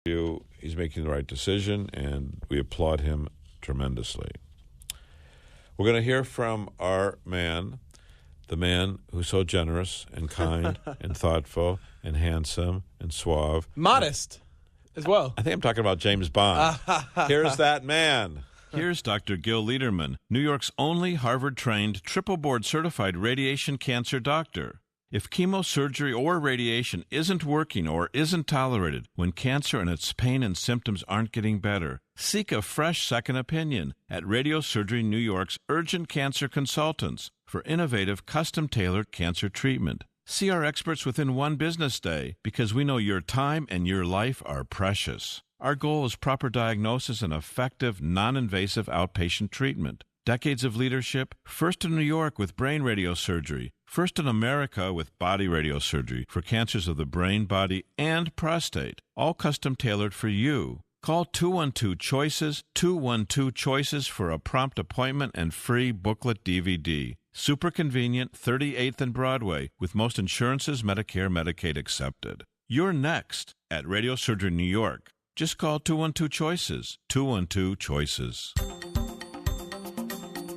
He's making the right decision, and we applaud him tremendously. We're going to hear from our man, the man who's so generous and kind and thoughtful and handsome and suave. Modest as well. I think I'm talking about James Bond. Here's that man. Here's Dr. Gil Lederman, New York's only Harvard-trained, triple-board certified radiation cancer doctor. If chemosurgery or radiation isn't working or isn't tolerated, when cancer and its pain and symptoms aren't getting better, seek a fresh second opinion at Radiosurgery New York's Urgent Cancer Consultants for innovative, custom-tailored cancer treatment. See our experts within one business day because we know your time and your life are precious. Our goal is proper diagnosis and effective, non-invasive outpatient treatment. Decades of leadership, first in New York with brain radiosurgery, first in America with body radiosurgery for cancers of the brain, body, and prostate, all custom-tailored for you. Call 212-CHOICES, 212-CHOICES for a prompt appointment and free booklet DVD. Super convenient, 38th and Broadway, with most insurances, Medicare, Medicaid accepted. You're next at Radiosurgery New York. Just call 212-CHOICES, 212-CHOICES.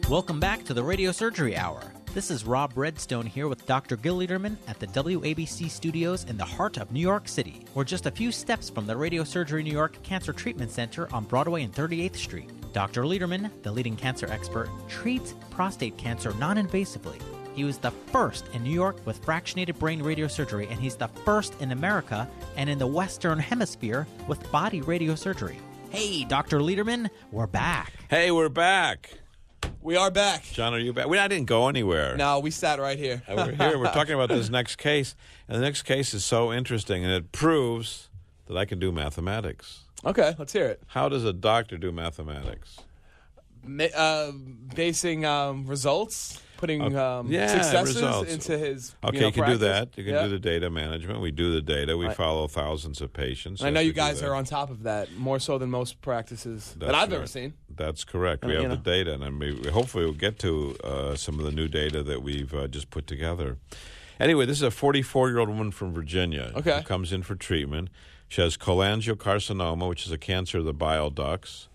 Welcome back to the Radiosurgery Hour. This is Rob Redstone here with Dr. Gil Lederman at the WABC studios in the heart of New York City. We're just a few steps from the Radiosurgery New York Cancer Treatment Center on Broadway and 38th Street. Dr. Lederman, the leading cancer expert, treats prostate cancer non-invasively. He was the first in New York with fractionated brain radiosurgery, and he's the first in America and in the Western Hemisphere with body radiosurgery. Hey, Dr. Lederman, we're back. Hey, we're back. We are back. John, are you back? I didn't go anywhere. No, we sat right here. We're here. We're talking about this next case, and the next case is so interesting, and it proves that I can do mathematics. Okay, let's hear it. How does a doctor do mathematics? Basing results, putting successes results into his Okay, you can practice. do that. You can do the data management. We do the data. We follow thousands of patients. And I know you guys are on top of that, more so than most practices that I've ever seen. That's correct. We have the data, and hopefully we'll get to some of the new data that we've just put together. Anyway, this is a 44-year-old woman from Virginia who comes in for treatment. She has cholangiocarcinoma, which is a cancer of the bile ducts.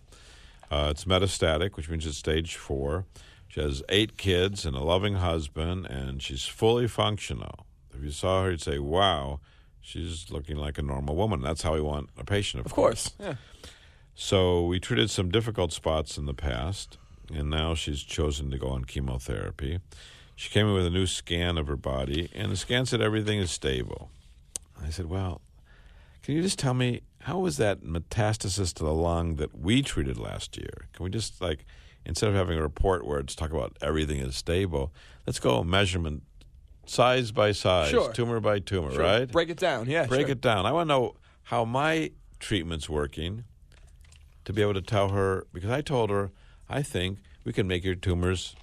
It's metastatic, which means it's stage 4. She has 8 kids and a loving husband, and she's fully functional. If you saw her, you'd say, wow, she's looking like a normal woman. That's how we want a patient, of course. Yeah. So we treated some difficult spots in the past, and now she's chosen to go on chemotherapy. She came in with a new scan of her body, and the scan said everything is stable. I said, well, can you just tell me, how was that metastasis to the lung that we treated last year? Can we just, instead of having a report where it's talk about everything is stable, let's go measurement size by size, tumor by tumor, right? Break it down, Break it down. I want to know how my treatment's working to be able to tell her, because I told her, I think we can make your tumors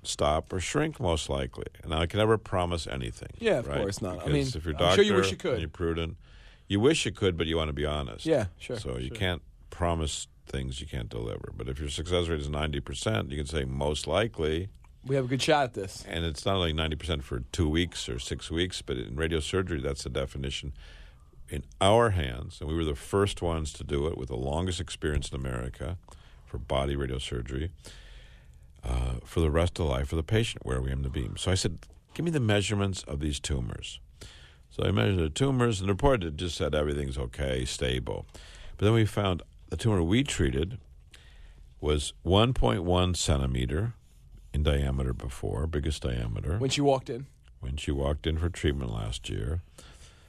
stop or shrink most likely. And I can never promise anything. Yeah, of course not. Because if you're a doctor, I'm sure you wish you could. And you're prudent, you wish you could, but you want to be honest. Yeah, sure. So you can't promise things you can't deliver. But if your success rate is 90%, you can say most likely. We have a good shot at this. And it's not only 90% for 2 weeks or 6 weeks, but in radiosurgery, that's the definition. In our hands, and we were the first ones to do it with the longest experience in America for body radiosurgery, for the rest of the life of the patient, where we aim to be. So I said, give me the measurements of these tumors. So I measured the tumors, and the report just said everything's okay, stable. But then we found the tumor we treated was 1.1 centimeter in diameter before, biggest diameter. When she walked in? When she walked in for treatment last year.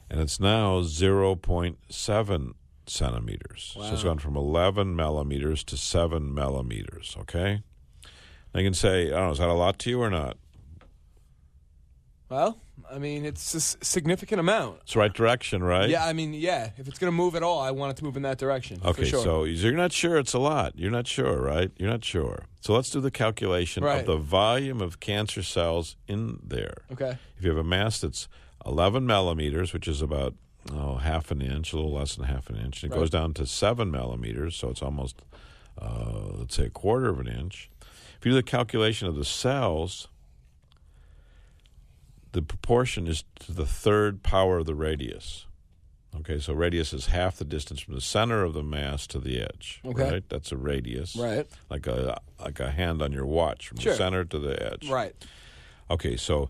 And it's now 0.7 centimeters. Wow. So it's gone from 11 millimeters to 7 millimeters, okay? I can say, I don't know, is that a lot to you or not? Well, I mean, it's a significant amount. It's the right direction, right? Yeah, I mean, yeah. If it's going to move at all, I want it to move in that direction. Okay, for sure. so you're not sure it's a lot. You're not sure, right? You're not sure. So let's do the calculation of the volume of cancer cells in there. Okay. If you have a mass that's 11 millimeters, which is about half an inch, a little less than half an inch, and it goes down to 7 millimeters, so it's almost, let's say, a quarter of an inch. If you do the calculation of the cells, the proportion is to the third power of the radius. Okay, so radius is half the distance from the center of the mass to the edge. Okay. Right? That's a radius. Right. Like a hand on your watch from the center to the edge. Right. Okay, so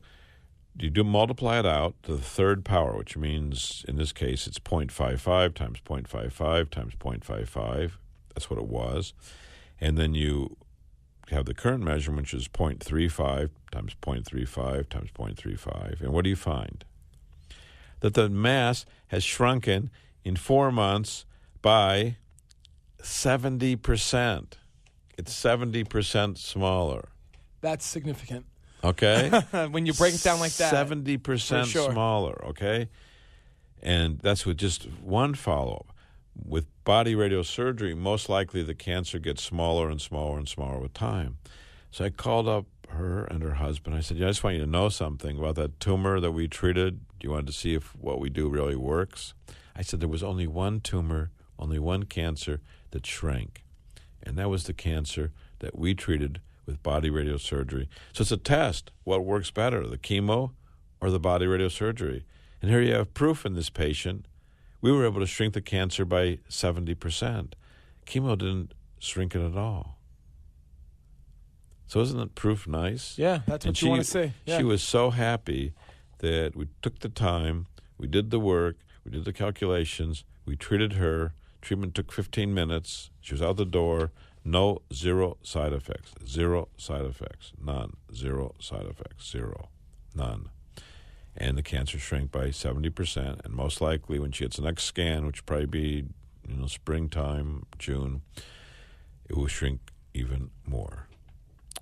you do multiply it out to the third power, which means in this case it's 0.55 times 0.55 times 0.55. That's what it was. And then you have the current measurement, which is 0.35 times 0.35 times 0.35. And what do you find? That the mass has shrunken in 4 months by 70%. It's 70% smaller. That's significant. Okay? When you break it down like that. 70% smaller, okay? And that's with just one follow-up. With body radiosurgery, most likely the cancer gets smaller and smaller and smaller with time. So I called up her and her husband. I said, I just want you to know something about that tumor that we treated. You wanted to see if what we do really works? I said, there was only one tumor, only one cancer that shrank. And that was the cancer that we treated with body radiosurgery. So it's a test. What works better, the chemo or the body radiosurgery? And here you have proof in this patient. We were able to shrink the cancer by 70%. Chemo didn't shrink it at all. So isn't that proof nice? Yeah, that's what you want to see. Yeah. She was so happy that we took the time, we did the work, we did the calculations, we treated her. Treatment took 15 minutes. She was out the door. Zero side effects. Zero side effects. None. Zero side effects. Zero. None. And the cancer shrank by 70%. And most likely when she gets the next scan, which will probably be springtime, June, it will shrink even more.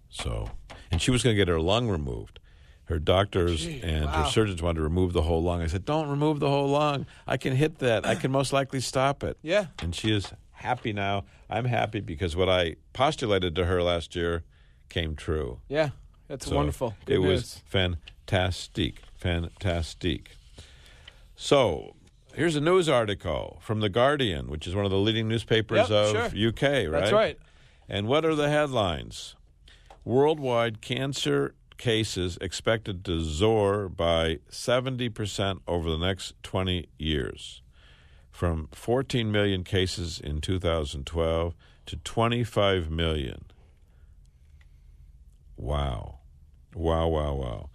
So, and she was going to get her lung removed. Her doctors her surgeons wanted to remove the whole lung. I said, don't remove the whole lung. I can hit that. I can most likely stop it. Yeah. And she is happy now. I'm happy because what I postulated to her last year came true. Yeah, that's wonderful. Good it news. was fantastic. Fantastic. So here's a news article from The Guardian, which is one of the leading newspapers of UK, right? That's right. And what are the headlines? Worldwide cancer cases expected to soar by 70% over the next 20 years, from 14 million cases in 2012 to 25 million. Wow. Wow, wow, wow.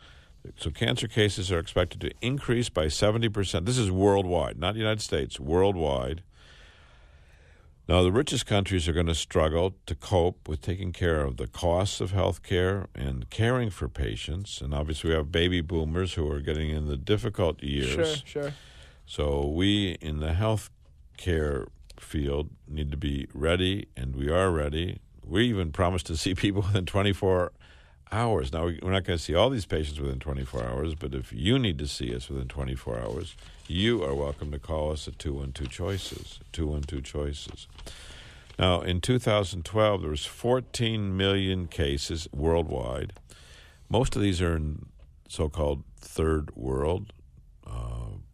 So cancer cases are expected to increase by 70%. This is worldwide, not the United States, worldwide. Now, the richest countries are going to struggle to cope with taking care of the costs of health care and caring for patients. And obviously, we have baby boomers who are getting in the difficult years. Sure. So we in the health care field need to be ready, and we are ready. We even promised to see people within 24 hours. Now, we're not going to see all these patients within 24 hours, but if you need to see us within 24 hours, you are welcome to call us at 212-CHOICES, 212-CHOICES. Now, in 2012, there was 14 million cases worldwide. Most of these are in so-called third world,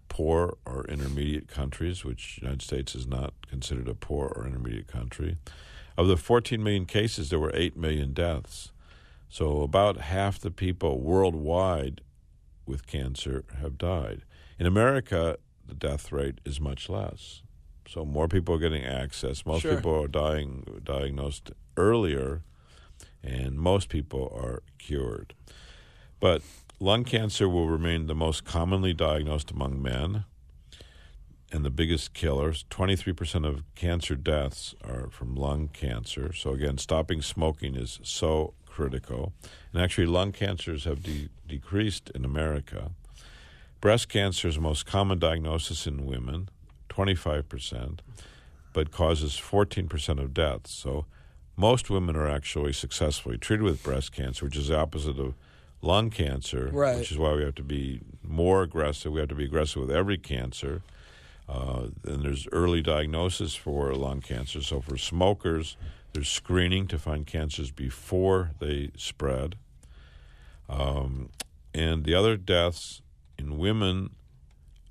poor or intermediate countries, which the United States is not considered a poor or intermediate country. Of the 14 million cases, there were 8 million deaths. So about half the people worldwide with cancer have died. In America, the death rate is much less. So more people are getting access. Most people are diagnosed earlier, and most people are cured. But lung cancer will remain the most commonly diagnosed among men and the biggest killers. 23% of cancer deaths are from lung cancer. So again, stopping smoking is so critical. And actually, lung cancers have decreased in America. Breast cancer is the most common diagnosis in women, 25%, but causes 14% of deaths. So most women are actually successfully treated with breast cancer, which is the opposite of lung cancer, which is why we have to be more aggressive. We have to be aggressive with every cancer. And there's early diagnosis for lung cancer. So for smokers, there's screening to find cancers before they spread. And the other deaths in women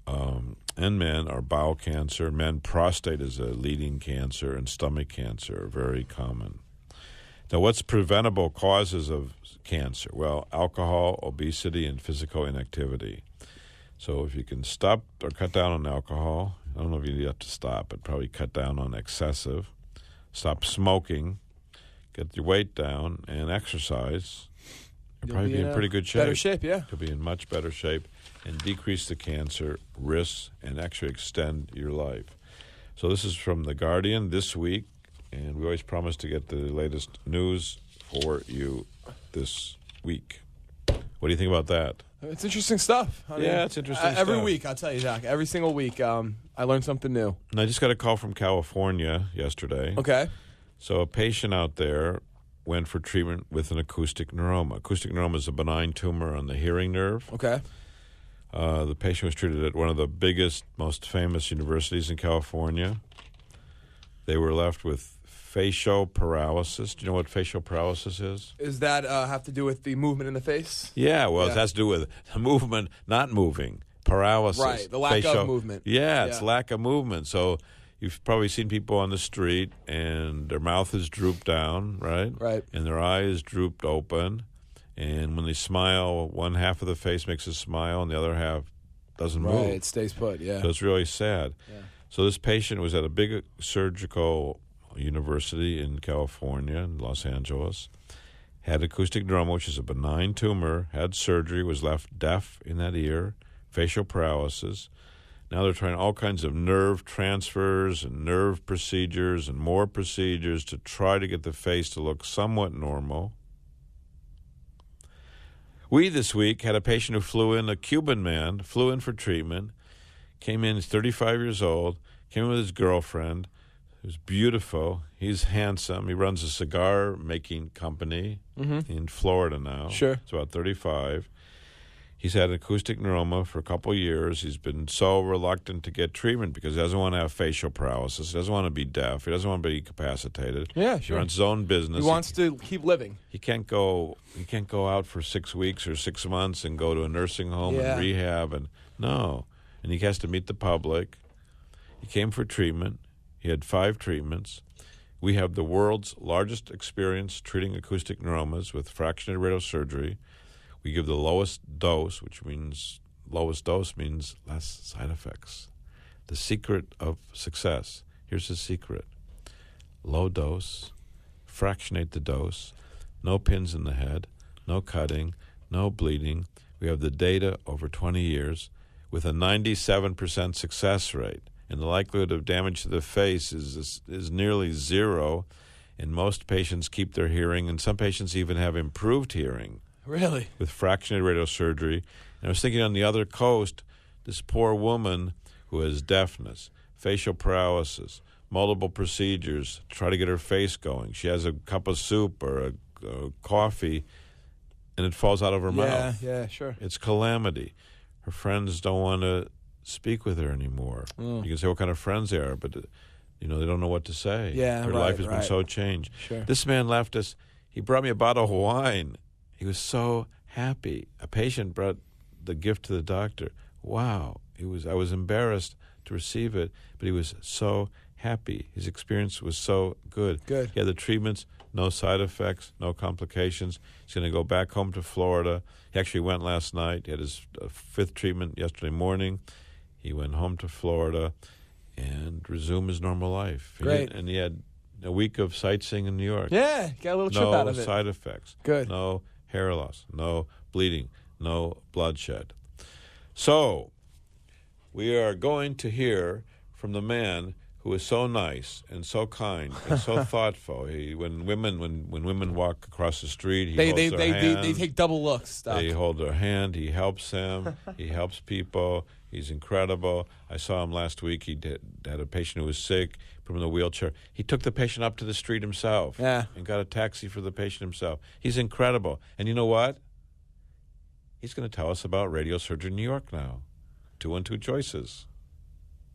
and men are bowel cancer. Men, prostate is a leading cancer, and stomach cancer are very common. Now, what's preventable causes of cancer? Well, alcohol, obesity, and physical inactivity. So if you can stop or cut down on alcohol, I don't know if you have to stop, but probably cut down on excessive. Stop smoking. Get your weight down and exercise. You'll probably be in pretty good shape. Better shape, yeah. You'll be in much better shape and decrease the cancer risks and actually extend your life. So this is from The Guardian this week, and we always promise to get the latest news for you this week. What do you think about that? It's interesting stuff. I mean, it's interesting stuff. Every week, I'll tell you, Doc. Every single week, I learn something new. And I just got a call from California yesterday. Okay. So a patient out there went for treatment with an acoustic neuroma. Acoustic neuroma is a benign tumor on the hearing nerve. Okay. The patient was treated at one of the biggest, most famous universities in California. They were left with facial paralysis. Do you know what facial paralysis is? Does that have to do with the movement in the face? Yeah, well, it has to do with the movement not moving, paralysis. Right, the lack of movement. Yeah, it's lack of movement. So you've probably seen people on the street and their mouth is drooped down, right? Right. And their eye is drooped open. And when they smile, one half of the face makes a smile and the other half doesn't move. Right, it stays put, yeah. So it's really sad. Yeah. So this patient was at a big surgical university in California, in Los Angeles, had acoustic neuroma, which is a benign tumor, had surgery, was left deaf in that ear, facial paralysis. Now they're trying all kinds of nerve transfers and nerve procedures and more procedures to try to get the face to look somewhat normal. We, this week, had a patient who flew in, a Cuban man, flew in for treatment, came in, he's 35 years old, came in with his girlfriend, who's beautiful. He's handsome. He runs a cigar-making company in Florida now. Sure. He's about 35. He's had an acoustic neuroma for a couple of years. He's been so reluctant to get treatment because he doesn't want to have facial paralysis. He doesn't want to be deaf. He doesn't want to be incapacitated. Yeah, sure. He runs his own business. He wants to keep living. He can't go out for 6 weeks or 6 months and go to a nursing home and rehab. And he has to meet the public. He came for treatment. He had 5 treatments. We have the world's largest experience treating acoustic neuromas with fractionated radiosurgery. We give the lowest dose, which means less side effects. The secret of success. Here's the secret. Low dose, fractionate the dose, no pins in the head, no cutting, no bleeding. We have the data over 20 years with a 97% success rate. And the likelihood of damage to the face is nearly zero, and most patients keep their hearing, and some patients even have improved hearing. Really? With fractionated radiosurgery. And I was thinking on the other coast, this poor woman who has deafness, facial paralysis, multiple procedures, try to get her face going. She has a cup of soup or a coffee, and it falls out of her mouth. Yeah, sure. It's calamity. Her friends don't want to speak with her anymore. You can say what kind of friends they are, but they don't know what to say. Yeah, her life has been so changed. Sure. This man left us. He brought me a bottle of wine. He was so happy. A patient brought the gift to the doctor. Wow. I was embarrassed to receive it, but he was so happy. His experience was so good. Good. He had the treatments, no side effects, no complications. He's going to go back home to Florida. He actually went last night. He had his 5th treatment yesterday morning. He went home to Florida and resumed his normal life. Great. And he had a week of sightseeing in New York. Yeah, got a little trip out of it. No side effects. Good. No hair loss. No bleeding. No bloodshed. So, we are going to hear from the man who is so nice and so kind and so thoughtful. When women walk across the street, he holds their hand. They take double looks. Doc. They hold their hand. He helps them. He helps people. He's incredible. I saw him last week. He had a patient who was sick, put him in a wheelchair. He took the patient up to the street himself and got a taxi for the patient himself. He's incredible. And you know what? He's going to tell us about Radiosurgery New York now. 212 choices.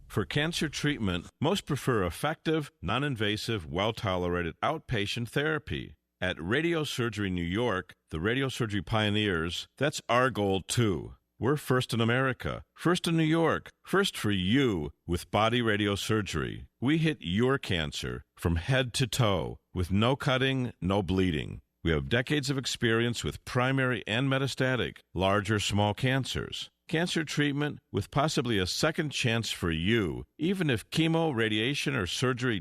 For cancer treatment, most prefer effective, non-invasive, well-tolerated outpatient therapy. At Radiosurgery New York, the radiosurgery pioneers, that's our goal too. We're first in America, first in New York, first for you with body radiosurgery. We hit your cancer from head to toe with no cutting, no bleeding. We have decades of experience with primary and metastatic, large or small cancers. Cancer treatment with possibly a second chance for you, even if chemo, radiation, or surgery